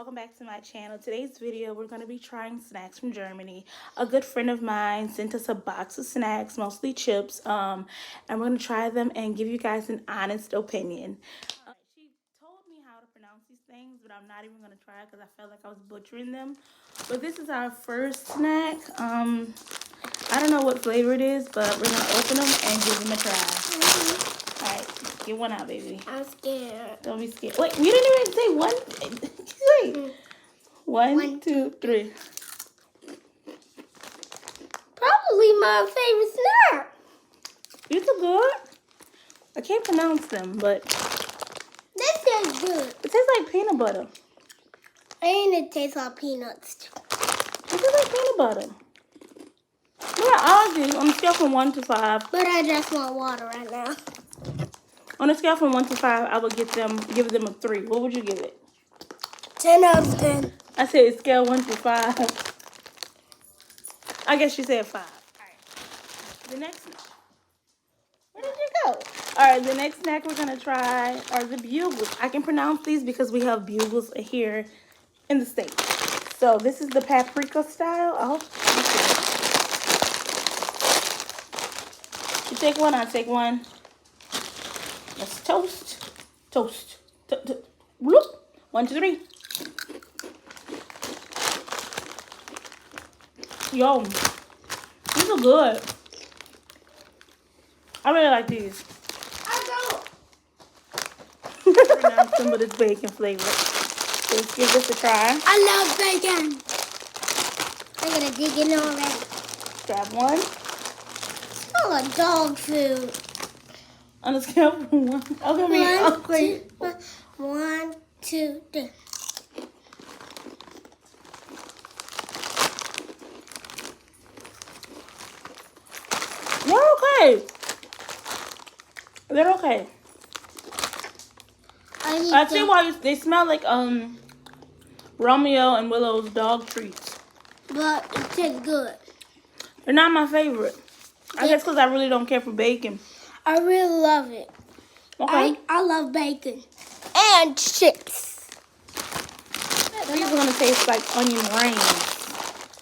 welcome back to my channel. Today's video, we're going to be trying snacks from Germany. A good friend of mine sent us a box of snacks, mostly chips, and we're going to try them and give you guys an honest opinion. She told me how to pronounce these things, but I'm not even going to try it because I felt like I was butchering them. But this is our first snack. I don't know what flavor it is, but we're going to open them and give them a try. All right, get one out, baby. I'm scared. Don't be scared. Wait, you didn't even say one. Wait. One, two, three. Probably my favorite snack. These are good. I can't pronounce them, but This tastes good. it tastes like peanut butter. And it tastes like peanuts. It tastes like peanut butter. Look at all these on a scale from 1 to 5. But I just want water right now. On a scale from 1 to 5, I would give them a 3. What would you give it? 10 out of 10. I said scale 1 to 5. I guess you said 5. All right. The next snack. Where did you go? All right. The next snack we're gonna try are the bugles. I can pronounce these because we have bugles here in the States. So this is the paprika style. I hope you see it. You take one. I take one. Let's toast. Toast. Whoop. 1, 2, 3. Yo, these are good. I really like these. I I pronounce them, but it's bacon flavored. So let's give this a try. love bacon. I'm going to dig in already. Grab one. Smell like dog food. On a scale from 1. Okay, 1, 2, 3. They're okay. They're okay. I see why they smell like Romeo and Willow's dog treats. But it tastes good. They're not my favorite. I guess because I really don't care for bacon. I really love it. Okay. I love bacon. And chips. These are gonna taste like onion rings.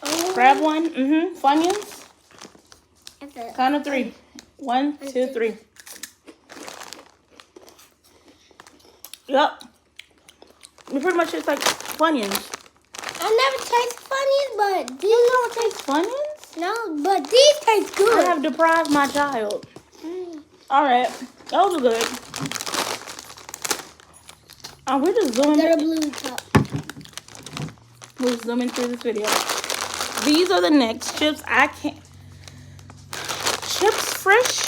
Oh. Grab one. Funyuns. Count of 3. 1, 2, 3. Yup. It pretty much tastes like Funyuns. I never taste Funyuns, but these You never taste Funyuns? no, but these taste good. I have deprived my child. Alright. Those are good. We're just zooming. They're a blue cup. We're zooming through this video. These are the next chips. I can't. Chips Frisch?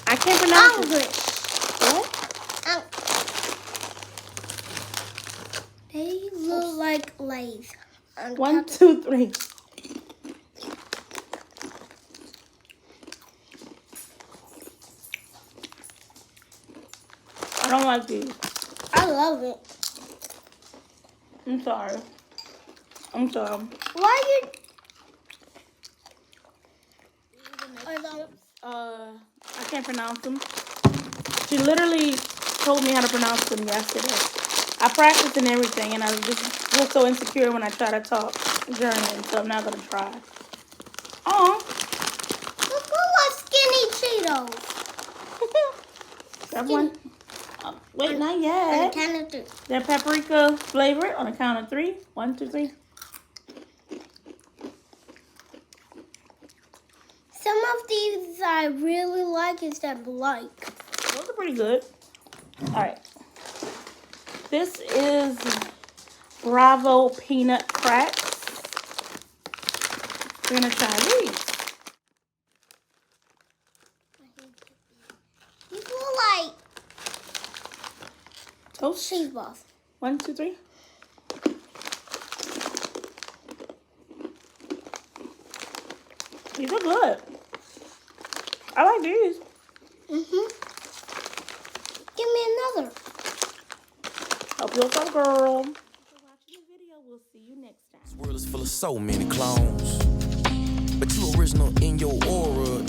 I can't pronounce it. What? They look like Lay's. 1, 2, 3. I don't like these. I love it. I'm sorry. I'm sorry. Why you? I can't pronounce them. She literally told me how to pronounce them yesterday. I practiced and everything, and I just feel so insecure when I try to talk German, so I'm not gonna try. Oh, Look like skinny Cheetos. grab one. Wait, not On yet. the count of 3. They're paprika flavored on a count of 3. 1, 2, 3. Some of these I really like instead of like. Those are pretty good. All right. This is Bravo peanut cracks. We're gonna try these. These look like Toast. cheese balls. 1, 2, 3. These are good. I like these. Give me another. Help yourself, girl. Thanks for watching the video. We'll see you next time. This world is full of so many clones, but you original in your aura.